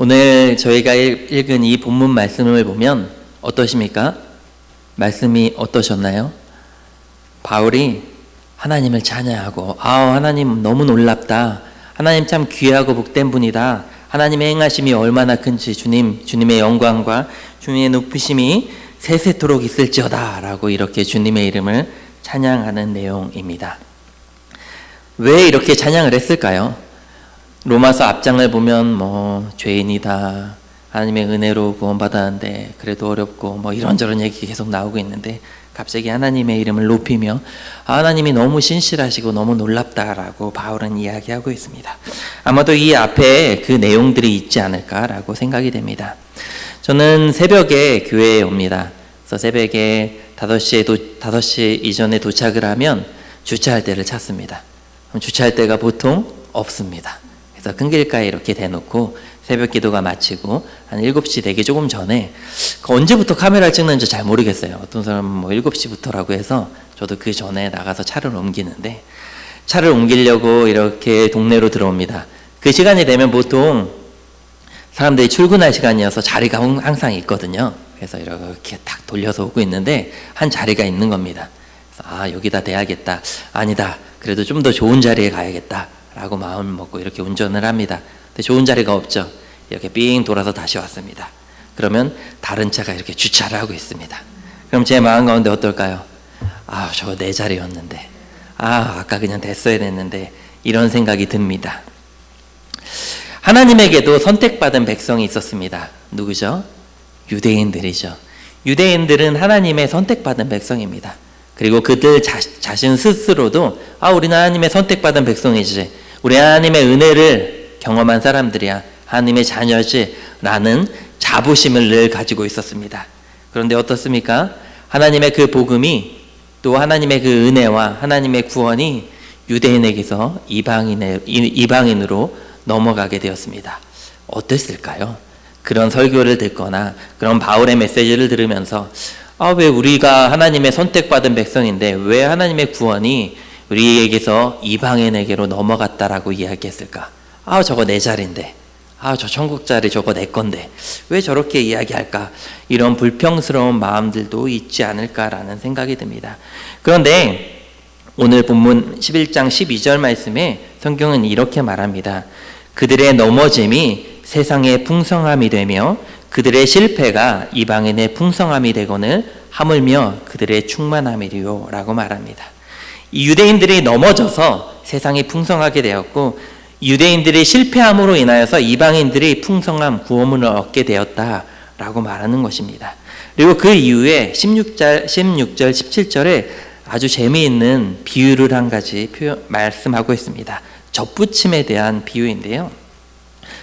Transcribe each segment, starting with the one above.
오늘 저희가 읽은 이 본문 말씀을 보면 어떠십니까? 말씀이 어떠셨나요? 바울이 하나님을 찬양하고 하나님 너무 놀랍다. 하나님 참 귀하고 복된 분이다. 하나님의 행하심이 얼마나 큰지 주님의 영광과 주님의 높으심이 세세토록 있을지어다 라고 이렇게 주님의 이름을 찬양하는 내용입니다. 왜 이렇게 찬양을 했을까요? 로마서 앞장을 보면 죄인이다, 하나님의 은혜로 구원받았는데 그래도 어렵고 이런저런 얘기 계속 나오고 있는데 갑자기 하나님의 이름을 높이며 하나님이 너무 신실하시고 너무 놀랍다라고 바울은 이야기하고 있습니다. 아마도 이 앞에 그 내용들이 있지 않을까라고 생각이 됩니다. 저는 새벽에 교회에 옵니다. 그래서 새벽에 5시 이전에 도착을 하면 주차할 데를 찾습니다. 그럼 주차할 데가 보통 없습니다. 그래서 큰 길가에 이렇게 대놓고 새벽 기도가 마치고 한 7시 되기 조금 전에 언제부터 카메라를 찍는지 잘 모르겠어요. 어떤 사람은 7시부터라고 해서 저도 그 전에 나가서 차를 옮기는데 차를 옮기려고 이렇게 동네로 들어옵니다. 그 시간이 되면 보통 사람들이 출근할 시간이어서 자리가 항상 있거든요. 그래서 이렇게 딱 돌려서 오고 있는데 한 자리가 있는 겁니다. 그래서 여기다 대야겠다. 아니다. 그래도 좀 더 좋은 자리에 가야겠다. 라고 마음을 먹고 이렇게 운전을 합니다. 근데 좋은 자리가 없죠. 이렇게 삥 돌아서 다시 왔습니다. 그러면 다른 차가 이렇게 주차를 하고 있습니다. 그럼 제 마음 가운데 어떨까요? 저거 내 자리였는데. 아까 그냥 됐어야 됐는데. 이런 생각이 듭니다. 하나님에게도 선택받은 백성이 있었습니다. 누구죠? 유대인들이죠. 유대인들은 하나님의 선택받은 백성입니다. 그리고 그들 자신 스스로도 우리는 하나님의 선택받은 백성이지, 우리 하나님의 은혜를 경험한 사람들이야, 하나님의 자녀지 라는 자부심을 늘 가지고 있었습니다. 그런데 어떻습니까? 하나님의 그 복음이, 또 하나님의 그 은혜와 하나님의 구원이 유대인에게서 이방인으로 넘어가게 되었습니다. 어땠을까요? 그런 설교를 듣거나 그런 바울의 메시지를 들으면서 왜 우리가 하나님의 선택받은 백성인데 왜 하나님의 구원이 우리에게서 이방인에게로 넘어갔다라고 이야기했을까? 저거 내 자리인데, 저 천국 자리 저거 내 건데 왜 저렇게 이야기할까? 이런 불평스러운 마음들도 있지 않을까라는 생각이 듭니다. 그런데 오늘 본문 11장 12절 말씀에 성경은 이렇게 말합니다. 그들의 넘어짐이 세상의 풍성함이 되며 그들의 실패가 이방인의 풍성함이 되거늘 하물며 그들의 충만함이리요 라고 말합니다. 이 유대인들이 넘어져서 세상이 풍성하게 되었고 유대인들이 실패함으로 인하여서 이방인들이 풍성함, 구원을 얻게 되었다라고 말하는 것입니다. 그리고 그 이후에 16절, 17절에 아주 재미있는 비유를 한 가지 말씀하고 있습니다. 젖부침에 대한 비유인데요.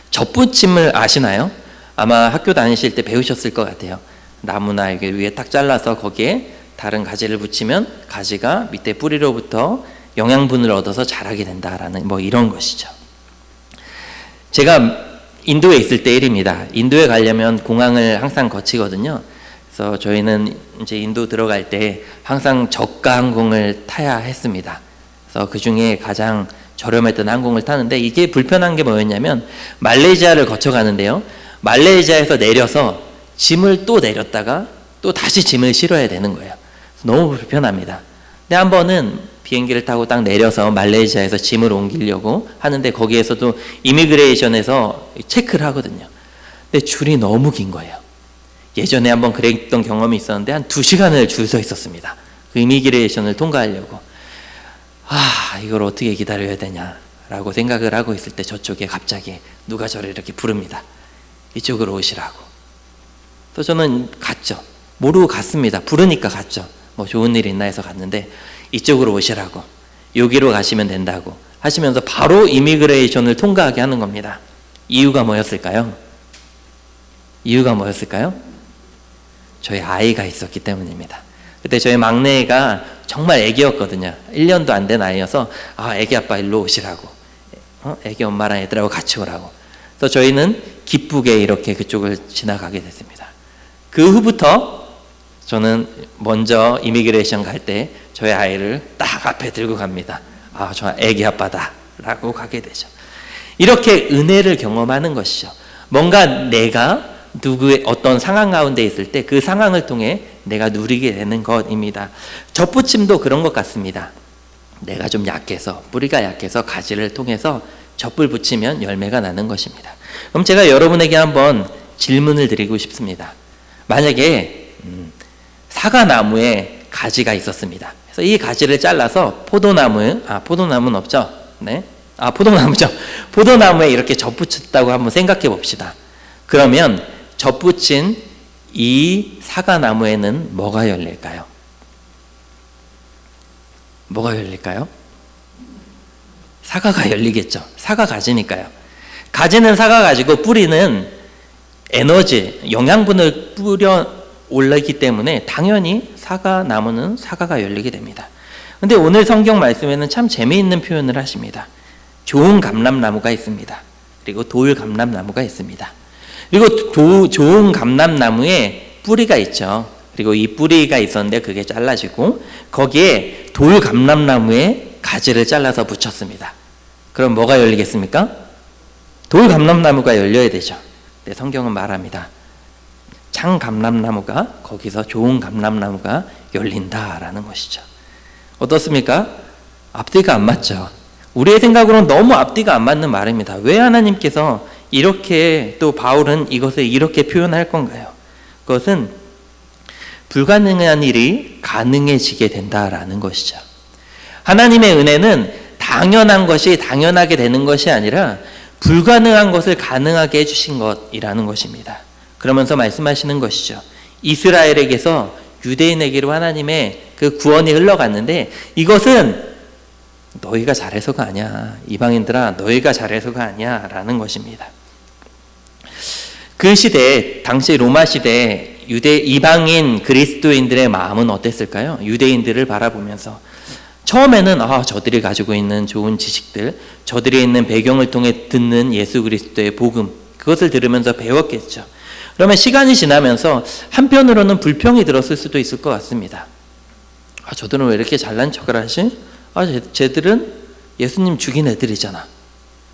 젖부침을 아시나요? 아마 학교 다니실 때 배우셨을 것 같아요. 나무나 이게 위에 딱 잘라서 거기에 다른 가지를 붙이면 가지가 밑에 뿌리로부터 영양분을 얻어서 자라게 된다라는 이런 것이죠. 제가 인도에 있을 때 일입니다. 인도에 가려면 공항을 항상 거치거든요. 그래서 저희는 이제 인도 들어갈 때 항상 저가 항공을 타야 했습니다. 그래서 그 중에 가장 저렴했던 항공을 타는데 이게 불편한 게 뭐였냐면 말레이시아를 거쳐가는데요. 말레이시아에서 내려서 짐을 또 내렸다가 또 다시 짐을 실어야 되는 거예요. 너무 불편합니다. 근데 한 번은 비행기를 타고 딱 내려서 말레이시아에서 짐을 옮기려고 하는데 거기에서도 이미그레이션에서 체크를 하거든요. 근데 줄이 너무 긴 거예요. 예전에 한번 그랬던 경험이 있었는데 한 2시간을 줄 서 있었습니다. 그 이미그레이션을 통과하려고. 이걸 어떻게 기다려야 되냐라고 생각을 하고 있을 때 저쪽에 갑자기 누가 저를 이렇게 부릅니다. 이쪽으로 오시라고. 그래서 저는 갔죠. 모르고 갔습니다. 부르니까 갔죠. 좋은 일 있나 해서 갔는데 이쪽으로 오시라고, 여기로 가시면 된다고 하시면서 바로 이미그레이션을 통과하게 하는 겁니다. 이유가 뭐였을까요? 저희 아이가 있었기 때문입니다. 그때 저희 막내가 정말 애기였거든요. 1년도 안 된 아이여서 애기 아빠 일로 오시라고, 애기 엄마랑 애들하고 같이 오라고. 그래서 저희는 기쁘게 이렇게 그쪽을 지나가게 됐습니다. 그 후부터 저는 먼저 이미그레이션 갈 때 저희 아이를 딱 앞에 들고 갑니다. 저 애기 아빠다 라고 가게 되죠. 이렇게 은혜를 경험하는 것이죠. 뭔가 내가 누구의 어떤 상황 가운데 있을 때 그 상황을 통해 내가 누리게 되는 것입니다. 젖붙임도 그런 것 같습니다. 내가 좀 약해서, 뿌리가 약해서 가지를 통해서 젖을 붙이면 열매가 나는 것입니다. 그럼 제가 여러분에게 한번 질문을 드리고 싶습니다. 만약에 사과나무에 가지가 있었습니다. 그래서 이 가지를 잘라서 포도나무는 없죠? 네. 포도나무죠. 포도나무에 이렇게 젖붙였다고 한번 생각해 봅시다. 그러면 젖붙인 이 사과나무에는 뭐가 열릴까요? 뭐가 열릴까요? 사과가 열리겠죠. 사과 가지니까요. 가지는 사과 가지고 뿌리는 에너지, 영양분을 뿌려 올리기 때문에 당연히 사과나무는 사과가 열리게 됩니다. 근데 오늘 성경 말씀에는 참 재미있는 표현을 하십니다. 좋은 감람나무가 있습니다. 그리고 돌 감람나무가 있습니다. 그리고 좋은 감람나무에 뿌리가 있죠. 그리고 이 뿌리가 있었는데 그게 잘라지고 거기에 돌 감람나무에 가지를 잘라서 붙였습니다. 그럼 뭐가 열리겠습니까? 돌 감람나무가 열려야 되죠. 근데 성경은 말합니다. 장 감람나무가 거기서 좋은 감람나무가 열린다라는 것이죠. 어떻습니까? 앞뒤가 안 맞죠. 우리의 생각으로는 너무 앞뒤가 안 맞는 말입니다. 왜 하나님께서 이렇게 또 바울은 이것을 이렇게 표현할 건가요? 그것은 불가능한 일이 가능해지게 된다라는 것이죠. 하나님의 은혜는 당연한 것이 당연하게 되는 것이 아니라 불가능한 것을 가능하게 해주신 것이라는 것입니다. 그러면서 말씀하시는 것이죠. 이스라엘에게서 유대인에게로 하나님의 그 구원이 흘러갔는데 이것은 너희가 잘해서가 아니야. 이방인들아 너희가 잘해서가 아니야 라는 것입니다. 그 시대, 당시 로마 시대 이방인 그리스도인들의 마음은 어땠을까요? 유대인들을 바라보면서 처음에는 저들이 가지고 있는 좋은 지식들, 저들이 있는 배경을 통해 듣는 예수 그리스도의 복음, 그것을 들으면서 배웠겠죠. 그러면 시간이 지나면서 한편으로는 불평이 들었을 수도 있을 것 같습니다. 저들은 왜 이렇게 잘난 척을 하지? 쟤들은 예수님 죽인 애들이잖아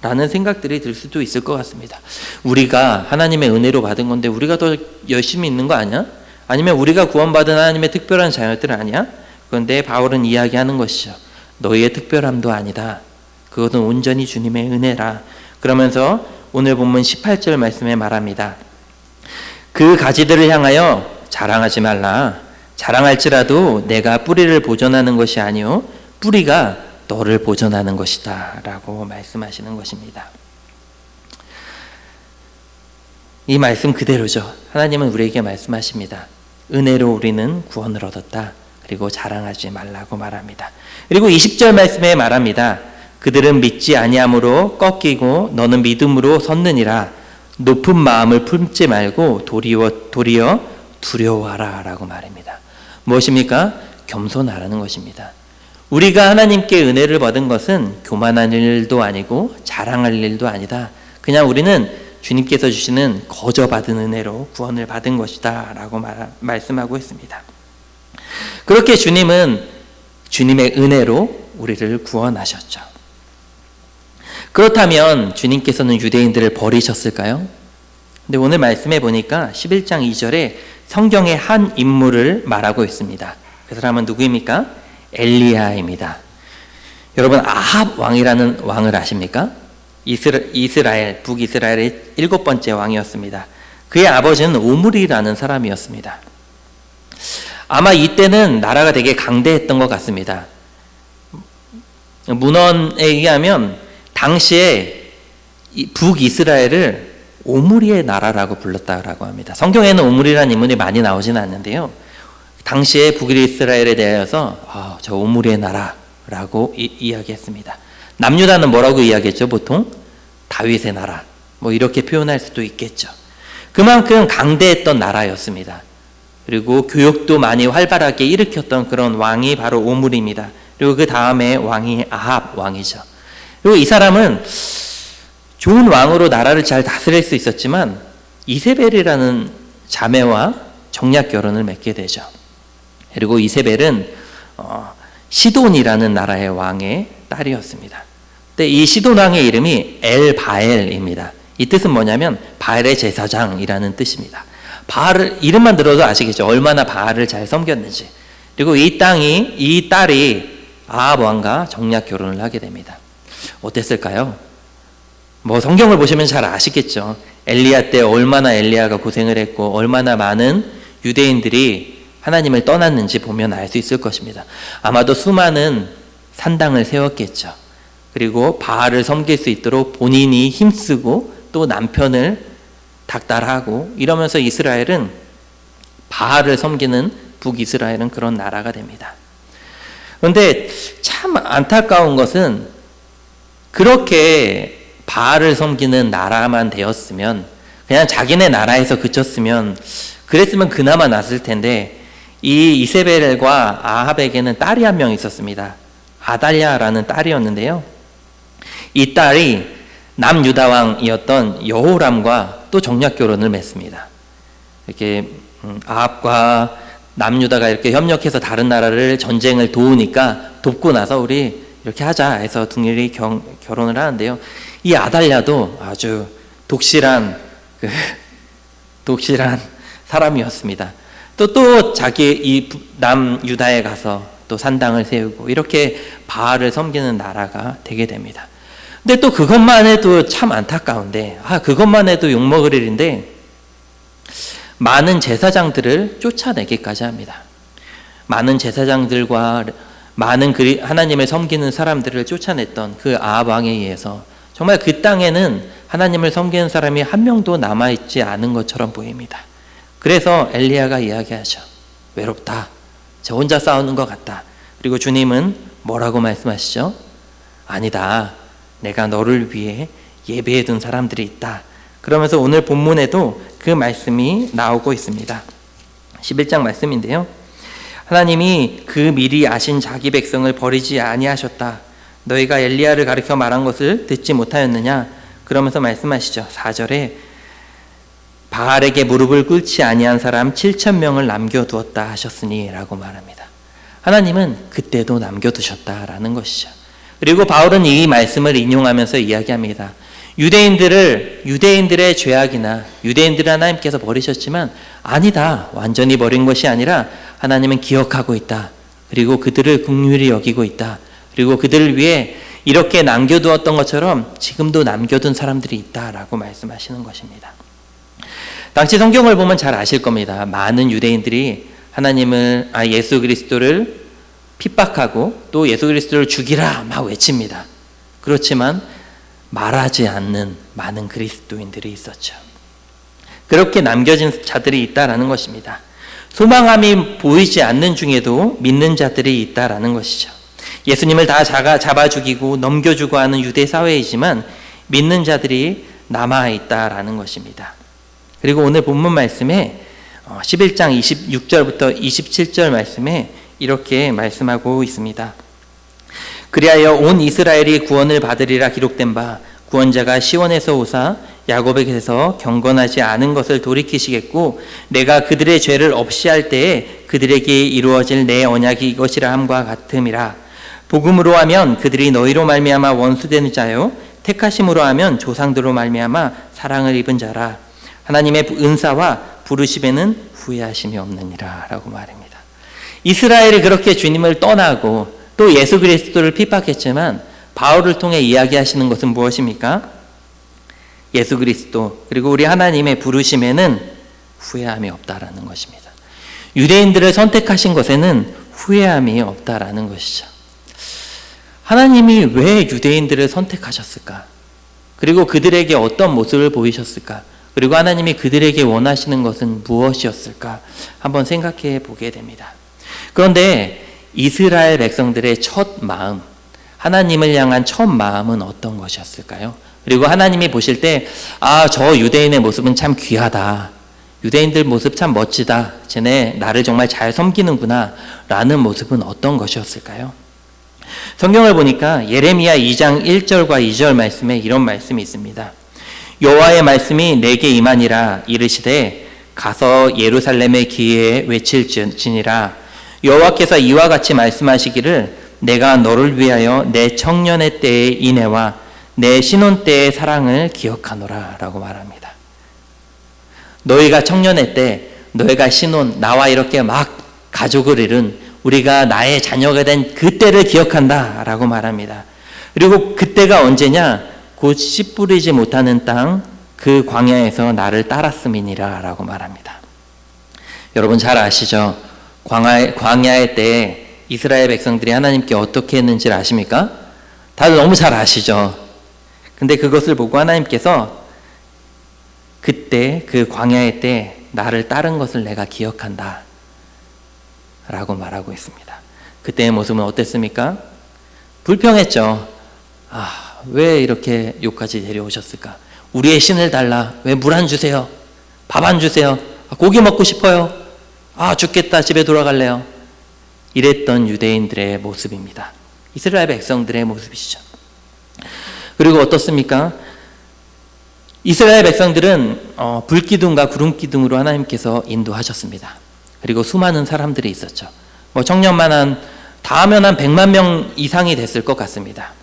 라는 생각들이 들 수도 있을 것 같습니다. 우리가 하나님의 은혜로 받은 건데 우리가 더 열심히 있는 거 아니야? 아니면 우리가 구원받은 하나님의 특별한 자녀들 아니야? 그런데 바울은 이야기하는 것이죠. 너희의 특별함도 아니다. 그것은 온전히 주님의 은혜라. 그러면서 오늘 본문 18절 말씀에 말합니다. 그 가지들을 향하여 자랑하지 말라. 자랑할지라도 내가 뿌리를 보존하는 것이 아니요 뿌리가 너를 보존하는 것이다 라고 말씀하시는 것입니다. 이 말씀 그대로죠. 하나님은 우리에게 말씀하십니다. 은혜로 우리는 구원을 얻었다. 그리고 자랑하지 말라고 말합니다. 그리고 20절 말씀에 말합니다. 그들은 믿지 아니함으로 꺾이고 너는 믿음으로 섰느니라. 높은 마음을 품지 말고 도리어 두려워하라 라고 말합니다. 무엇입니까? 겸손하라는 것입니다. 우리가 하나님께 은혜를 받은 것은 교만한 일도 아니고 자랑할 일도 아니다. 그냥 우리는 주님께서 주시는 거저 받은 은혜로 구원을 받은 것이다 라고 말씀하고 있습니다. 그렇게 주님은 주님의 은혜로 우리를 구원하셨죠. 그렇다면 주님께서는 유대인들을 버리셨을까요? 근데 오늘 말씀해 보니까 11장 2절에 성경의 한 인물을 말하고 있습니다. 그 사람은 누구입니까? 엘리야입니다. 여러분 아합 왕이라는 왕을 아십니까? 이스라엘, 북이스라엘의 7번째 왕이었습니다. 그의 아버지는 오므리라는 사람이었습니다. 아마 이때는 나라가 되게 강대했던 것 같습니다. 문헌에 의하면 당시에 북이스라엘을 오므리의 나라라고 불렀다고 합니다. 성경에는 오므리라는 인물이 많이 나오지는 않는데요. 당시에 북이스라엘에 대해서 저 오므리의 나라라고 이야기했습니다. 남유다는 뭐라고 이야기했죠? 보통 다윗의 나라 뭐 이렇게 표현할 수도 있겠죠. 그만큼 강대했던 나라였습니다. 그리고 교역도 많이 활발하게 일으켰던 그런 왕이 바로 오므리입니다. 그리고 그 다음에 왕이 아합 왕이죠. 그리고 이 사람은 좋은 왕으로 나라를 잘 다스릴 수 있었지만 이세벨이라는 자매와 정략 결혼을 맺게 되죠. 그리고 이세벨은 시돈이라는 나라의 왕의 딸이었습니다. 근데 이 시돈 왕의 이름이 엘바엘입니다. 이 뜻은 뭐냐면 바알의 제사장이라는 뜻입니다. 바알을 이름만 들어도 아시겠죠? 얼마나 바알을 잘 섬겼는지. 그리고 이 딸이 아합 왕과 정략 결혼을 하게 됩니다. 어땠을까요? 성경을 보시면 잘 아시겠죠? 엘리야 때 얼마나 엘리야가 고생을 했고 얼마나 많은 유대인들이 하나님을 떠났는지 보면 알 수 있을 것입니다. 아마도 수많은 산당을 세웠겠죠. 그리고 바알을 섬길 수 있도록 본인이 힘쓰고 또 남편을 닥달하고 이러면서 이스라엘은 바알을 섬기는 북이스라엘은 그런 나라가 됩니다. 그런데 참 안타까운 것은 그렇게 바알을 섬기는 나라만 되었으면 그냥 자기네 나라에서 그쳤으면 그랬으면 그나마 낫을 텐데 이 이세벨과 아합에게는 딸이 한 명 있었습니다. 아달랴라는 딸이었는데요. 이 딸이 남유다 왕이었던 여호람과 또 정략 결혼을 맺습니다. 이렇게 아합과 남유다가 이렇게 협력해서 다른 나라를 전쟁을 도우니까 돕고 나서 우리 이렇게 하자 해서 둘이 결혼을 하는데요. 이 아달랴도 아주 독실한 사람이었습니다. 또 자기 이 남유다에 가서 또 산당을 세우고 이렇게 바알을 섬기는 나라가 되게 됩니다. 근데 또 그것만 해도 참 안타까운데 그것만 해도 욕먹을 일인데 많은 제사장들을 쫓아내기까지 합니다. 많은 제사장들과 많은 하나님을 섬기는 사람들을 쫓아냈던 그 아합 왕에 의해서 정말 그 땅에는 하나님을 섬기는 사람이 한 명도 남아있지 않은 것처럼 보입니다. 그래서 엘리야가 이야기하죠. 외롭다. 저 혼자 싸우는 것 같다. 그리고 주님은 뭐라고 말씀하시죠? 아니다. 내가 너를 위해 예배해둔 사람들이 있다. 그러면서 오늘 본문에도 그 말씀이 나오고 있습니다. 11장 말씀인데요. 하나님이 그 미리 아신 자기 백성을 버리지 아니하셨다. 너희가 엘리야를 가리켜 말한 것을 듣지 못하였느냐? 그러면서 말씀하시죠. 4절에 바알에게 무릎을 꿇지 아니한 사람 7,000명을 남겨두었다 하셨으니 라고 말합니다. 하나님은 그때도 남겨두셨다라는 것이죠. 그리고 바울은 이 말씀을 인용하면서 이야기합니다. 유대인들의 죄악이나 유대인들을 하나님께서 버리셨지만 아니다. 완전히 버린 것이 아니라 하나님은 기억하고 있다. 그리고 그들을 긍휼히 여기고 있다. 그리고 그들을 위해 이렇게 남겨두었던 것처럼 지금도 남겨둔 사람들이 있다라고 말씀하시는 것입니다. 당시 성경을 보면 잘 아실 겁니다. 많은 유대인들이 예수 그리스도를 핍박하고 또 예수 그리스도를 죽이라 막 외칩니다. 그렇지만 말하지 않는 많은 그리스도인들이 있었죠. 그렇게 남겨진 자들이 있다라는 것입니다. 소망함이 보이지 않는 중에도 믿는 자들이 있다라는 것이죠. 예수님을 다 잡아 죽이고 넘겨주고 하는 유대 사회이지만 믿는 자들이 남아있다라는 것입니다. 그리고 오늘 본문 말씀에 11장 26절부터 27절 말씀에 이렇게 말씀하고 있습니다. 그리하여 온 이스라엘이 구원을 받으리라 기록된 바 구원자가 시온에서 오사 야곱에게서 경건하지 않은 것을 돌이키시겠고 내가 그들의 죄를 없이 할 때에 그들에게 이루어질 내 언약이 이것이라 함과 같음이라. 복음으로 하면 그들이 너희로 말미암아 원수되는 자요 택하심으로 하면 조상들로 말미암아 사랑을 입은 자라. 하나님의 은사와 부르심에는 후회하심이 없느니라 라고 말합니다. 이스라엘이 그렇게 주님을 떠나고 또 예수 그리스도를 핍박했지만 바울을 통해 이야기하시는 것은 무엇입니까? 예수 그리스도 그리고 우리 하나님의 부르심에는 후회함이 없다라는 것입니다. 유대인들을 선택하신 것에는 후회함이 없다라는 것이죠. 하나님이 왜 유대인들을 선택하셨을까? 그리고 그들에게 어떤 모습을 보이셨을까? 그리고 하나님이 그들에게 원하시는 것은 무엇이었을까? 한번 생각해 보게 됩니다. 그런데 이스라엘 백성들의 첫 마음, 하나님을 향한 첫 마음은 어떤 것이었을까요? 그리고 하나님이 보실 때 저 유대인의 모습은 참 귀하다. 유대인들 모습 참 멋지다. 쟤네 나를 정말 잘 섬기는구나 라는 모습은 어떤 것이었을까요? 성경을 보니까 예레미야 2장 1절과 2절 말씀에 이런 말씀이 있습니다. 여호와의 말씀이 내게 임하니라 이르시되 가서 예루살렘의 기회에 외칠지니라. 여호와께서 이와 같이 말씀하시기를 내가 너를 위하여 내 청년의 때의 인애와 내 신혼 때의 사랑을 기억하노라 라고 말합니다. 너희가 청년의 때, 너희가 신혼, 나와 이렇게 막 가족을 이룬, 우리가 나의 자녀가 된 그때를 기억한다 라고 말합니다. 그리고 그때가 언제냐? 곧 씨 뿌리지 못하는 땅, 그 광야에서 나를 따랐음이니라 라고 말합니다. 여러분 잘 아시죠? 광야의 때 이스라엘 백성들이 하나님께 어떻게 했는지를 아십니까? 다들 너무 잘 아시죠? 근데 그것을 보고 하나님께서 그때 그 광야의 때 나를 따른 것을 내가 기억한다 라고 말하고 있습니다. 그때의 모습은 어땠습니까? 불평했죠. 왜 이렇게 여기까지 데려오셨을까? 우리의 신을 달라. 왜 물 안 주세요? 밥 안 주세요? 고기 먹고 싶어요. 죽겠다. 집에 돌아갈래요. 이랬던 유대인들의 모습입니다. 이스라엘 백성들의 모습이시죠. 그리고 어떻습니까? 이스라엘 백성들은 불기둥과 구름기둥으로 하나님께서 인도하셨습니다. 그리고 수많은 사람들이 있었죠. 청년만 다 하면 한 100만 명 이상이 됐을 것 같습니다.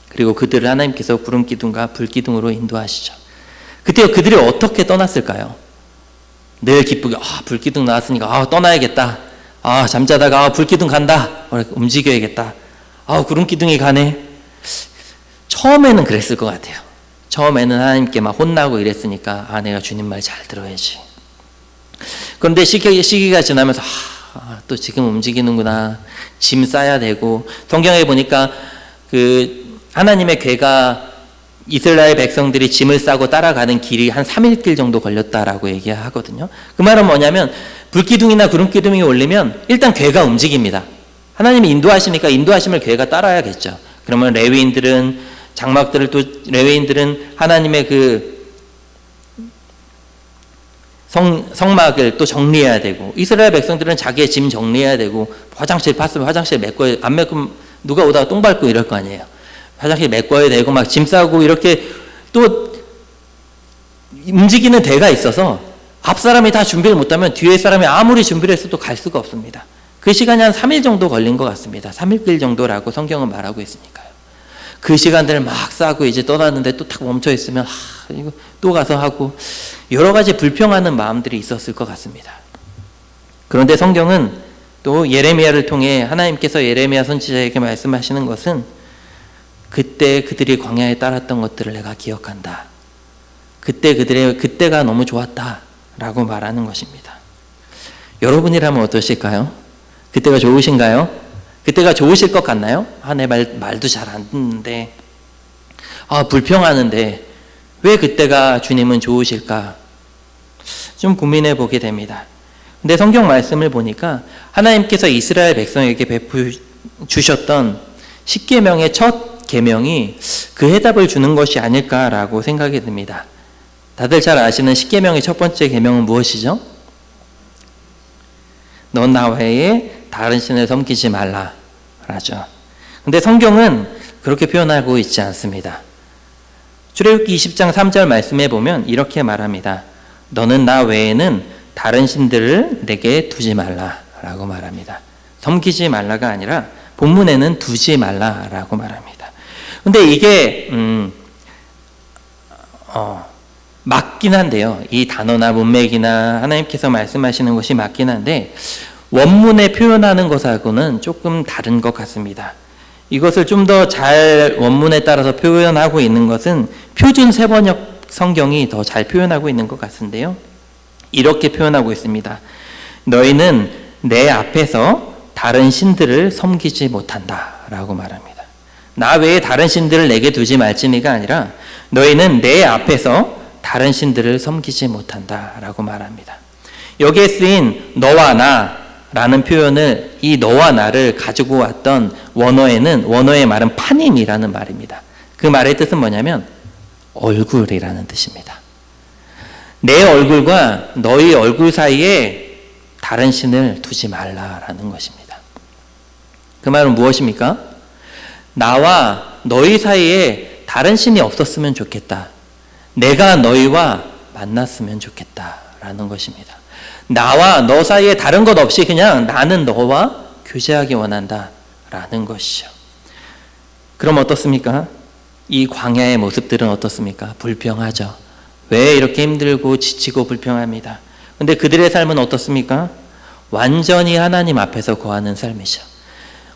그리고 그들을 하나님께서 구름기둥과 불기둥으로 인도하시죠. 그때 그들이 어떻게 떠났을까요? 늘 기쁘게 불기둥 나왔으니까 떠나야겠다. 잠자다가 불기둥 간다. 움직여야겠다. 구름기둥이 가네. 처음에는 그랬을 것 같아요. 처음에는 하나님께 막 혼나고 이랬으니까 내가 주님 말 잘 들어야지. 그런데 시기가 지나면서 또 지금 움직이는구나. 짐 싸야 되고, 성경에 보니까 그 하나님의 궤가 이스라엘 백성들이 짐을 싸고 따라가는 길이 한 3일 길 정도 걸렸다라고 얘기하거든요. 그 말은 뭐냐면 불기둥이나 구름기둥이 올리면 일단 궤가 움직입니다. 하나님이 인도하시니까 인도하심을 궤가 따라야겠죠. 그러면 레위인들은 하나님의 그 성막을 또 정리해야 되고, 이스라엘 백성들은 자기의 짐 정리해야 되고, 화장실 팠으면 화장실 메꿔야, 안 메꾸면 누가 오다가 똥 밟고 이럴 거 아니에요. 화장실 메꿔야 되고 막 짐 싸고 이렇게 또 움직이는 데가 있어서 앞 사람이 다 준비를 못하면 뒤에 사람이 아무리 준비를 해서도 갈 수가 없습니다. 그 시간이 한 3일 정도 걸린 것 같습니다. 3일 정도라고 성경은 말하고 있으니까요. 그 시간들을 막 싸고 이제 떠났는데 또 탁 멈춰 있으면 이거 또 가서 하고, 여러 가지 불평하는 마음들이 있었을 것 같습니다. 그런데 성경은 또 예레미야를 통해 하나님께서 예레미야 선지자에게 말씀하시는 것은 그때 그들이 광야에 따랐던 것들을 내가 기억한다. 그때가 너무 좋았다 라고 말하는 것입니다. 여러분이라면 어떠실까요? 그때가 좋으신가요? 그때가 좋으실 것 같나요? 내 말도 잘 안 듣는데, 불평하는데 왜 그때가 주님은 좋으실까? 좀 고민해 보게 됩니다. 근데 성경 말씀을 보니까 하나님께서 이스라엘 백성에게 주셨던 10계명의 첫 계명이 그 해답을 주는 것이 아닐까라고 생각이 듭니다. 다들 잘 아시는 10계명의 첫 번째 계명은 무엇이죠? 넌 나 외에 다른 신을 섬기지 말라 라죠. 근데 성경은 그렇게 표현하고 있지 않습니다. 출애굽기 20장 3절 말씀에 보면 이렇게 말합니다. 너는 나 외에는 다른 신들을 내게 두지 말라 라고 말합니다. 섬기지 말라가 아니라 본문에는 두지 말라라고 말합니다. 근데 이게 맞긴 한데요. 이 단어나 문맥이나 하나님께서 말씀하시는 것이 맞긴 한데 원문에 표현하는 것하고는 조금 다른 것 같습니다. 이것을 좀 더 잘 원문에 따라서 표현하고 있는 것은 표준 세번역 성경이 더 잘 표현하고 있는 것 같은데요. 이렇게 표현하고 있습니다. 너희는 내 앞에서 다른 신들을 섬기지 못한다 라고 말합니다. 나 외에 다른 신들을 내게 두지 말지니가 아니라 너희는 내 앞에서 다른 신들을 섬기지 못한다 라고 말합니다. 여기에 쓰인 너와 나라는 표현을, 이 너와 나를 가지고 왔던 원어의 말은 파님이라는 말입니다. 그 말의 뜻은 뭐냐면 얼굴이라는 뜻입니다. 내 얼굴과 너희 얼굴 사이에 다른 신을 두지 말라라는 것입니다. 그 말은 무엇입니까? 나와 너희 사이에 다른 신이 없었으면 좋겠다. 내가 너희와 만났으면 좋겠다라는 것입니다. 나와 너 사이에 다른 것 없이 그냥 나는 너와 교제하기 원한다라는 것이죠. 그럼 어떻습니까? 이 광야의 모습들은 어떻습니까? 불평하죠. 왜 이렇게 힘들고 지치고 불평합니다. 근데 그들의 삶은 어떻습니까? 완전히 하나님 앞에서 거하는 삶이죠.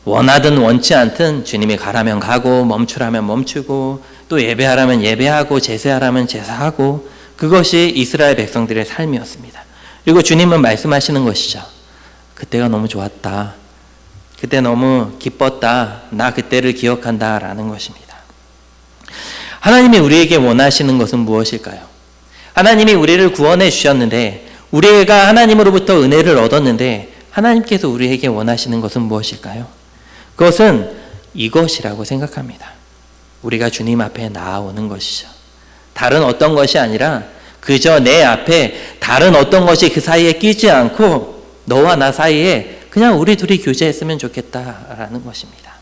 원하든 원치 않든 주님이 가라면 가고 멈추라면 멈추고 또 예배하라면 예배하고 제사하라면 제사하고, 그것이 이스라엘 백성들의 삶이었습니다. 그리고 주님은 말씀하시는 것이죠. 그때가 너무 좋았다. 그때 너무 기뻤다. 나 그때를 기억한다 라는 것입니다. 하나님이 우리에게 원하시는 것은 무엇일까요? 하나님이 우리를 구원해 주셨는데, 우리가 하나님으로부터 은혜를 얻었는데 하나님께서 우리에게 원하시는 것은 무엇일까요? 그것은 이것이라고 생각합니다. 우리가 주님 앞에 나아오는 것이죠. 다른 어떤 것이 아니라 그저 내 앞에 다른 어떤 것이 그 사이에 끼지 않고 너와 나 사이에 그냥 우리 둘이 교제했으면 좋겠다라는 것입니다.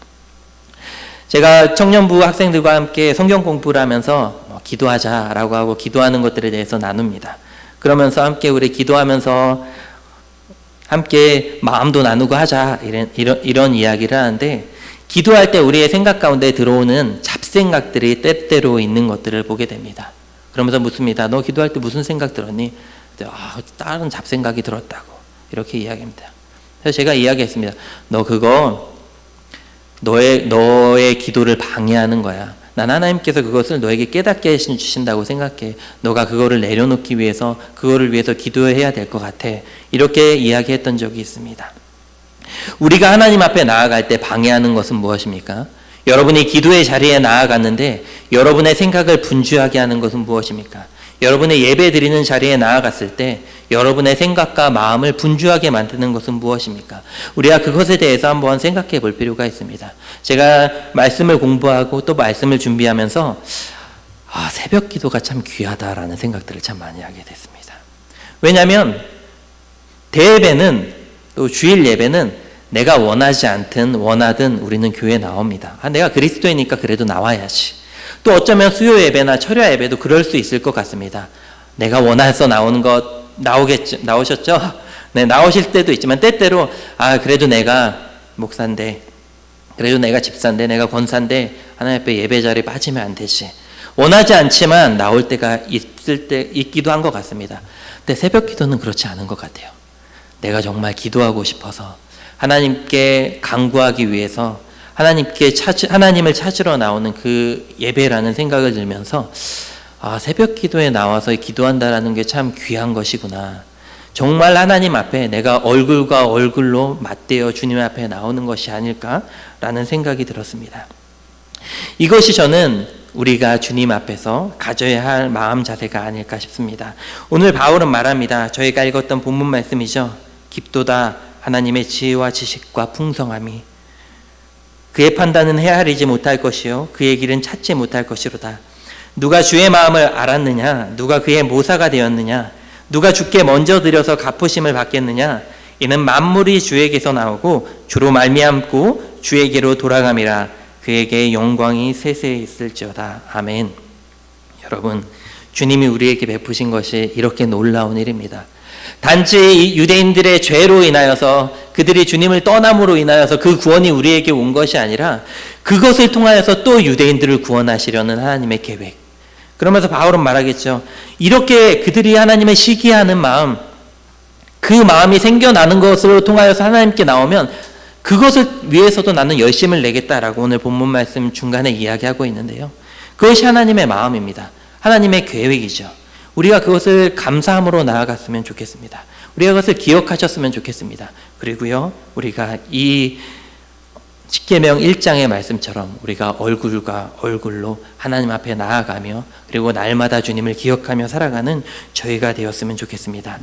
제가 청년부 학생들과 함께 성경 공부를 하면서 기도하자라고 하고 기도하는 것들에 대해서 나눕니다. 그러면서 함께 우리 기도하면서 함께 마음도 나누고 하자 이런 이야기를 하는데, 기도할 때 우리의 생각 가운데 들어오는 잡생각들이 때때로 있는 것들을 보게 됩니다. 그러면서 묻습니다. 너 기도할 때 무슨 생각 들었니? 다른 잡생각이 들었다고 이렇게 이야기합니다. 그래서 제가 이야기했습니다. 너 그거 너의 기도를 방해하는 거야. 난 하나님께서 그것을 너에게 깨닫게 해주신다고 생각해. 너가 그거를 내려놓기 위해서, 그거를 위해서 기도해야 될 것 같아. 이렇게 이야기했던 적이 있습니다. 우리가 하나님 앞에 나아갈 때 방해하는 것은 무엇입니까? 여러분이 기도의 자리에 나아갔는데 여러분의 생각을 분주하게 하는 것은 무엇입니까? 여러분의 예배 드리는 자리에 나아갔을 때 여러분의 생각과 마음을 분주하게 만드는 것은 무엇입니까? 우리가 그것에 대해서 한번 생각해 볼 필요가 있습니다. 제가 말씀을 공부하고 또 말씀을 준비하면서 새벽 기도가 참 귀하다라는 생각들을 참 많이 하게 됐습니다. 왜냐하면 대예배는, 또 주일 예배는 내가 원하지 않든 원하든 우리는 교회에 나옵니다. 내가 그리스도이니까 그래도 나와야지. 또 어쩌면 수요 예배나 철야 예배도 그럴 수 있을 것 같습니다. 내가 원해서 나오는 것 나오셨죠? 네, 나오실 때도 있지만 때때로 그래도 내가 목사인데, 그래도 내가 집사인데, 내가 권사인데 하나님 앞에 예배 자리에 빠지면 안 되지. 원하지 않지만 나올 때가 있기도 한 것 같습니다. 근데 새벽 기도는 그렇지 않은 것 같아요. 내가 정말 기도하고 싶어서 하나님께 간구하기 위해서 하나님을 찾으러 나오는 그 예배라는 생각을 들면서 새벽 기도에 나와서 기도한다라는 게 참 귀한 것이구나. 정말 하나님 앞에 내가 얼굴과 얼굴로 맞대어 주님 앞에 나오는 것이 아닐까라는 생각이 들었습니다. 이것이 저는 우리가 주님 앞에서 가져야 할 마음 자세가 아닐까 싶습니다. 오늘 바울은 말합니다. 저희가 읽었던 본문 말씀이죠. 깊도다 하나님의 지혜와 지식과 풍성함이, 그의 판단은 헤아리지 못할 것이요 그의 길은 찾지 못할 것이로다. 누가 주의 마음을 알았느냐? 누가 그의 모사가 되었느냐? 누가 주께 먼저 드려서 갚으심을 받겠느냐? 이는 만물이 주에게서 나오고 주로 말미암고 주에게로 돌아감이라. 그에게 영광이 세세히 있을지어다. 아멘. 여러분, 주님이 우리에게 베푸신 것이 이렇게 놀라운 일입니다. 단지 유대인들의 죄로 인하여서, 그들이 주님을 떠남으로 인하여서 그 구원이 우리에게 온 것이 아니라 그것을 통하여서 또 유대인들을 구원하시려는 하나님의 계획. 그러면서 바울은 말하겠죠. 이렇게 그들이 하나님을 시기하는 마음, 그 마음이 생겨나는 것으로 통하여서 하나님께 나오면 그것을 위해서도 나는 열심을 내겠다라고 오늘 본문 말씀 중간에 이야기하고 있는데요. 그것이 하나님의 마음입니다. 하나님의 계획이죠. 우리가 그것을 감사함으로 나아갔으면 좋겠습니다. 우리가 그것을 기억하셨으면 좋겠습니다. 그리고요, 우리가 이 십계명 1장의 말씀처럼 우리가 얼굴과 얼굴로 하나님 앞에 나아가며 그리고 날마다 주님을 기억하며 살아가는 저희가 되었으면 좋겠습니다.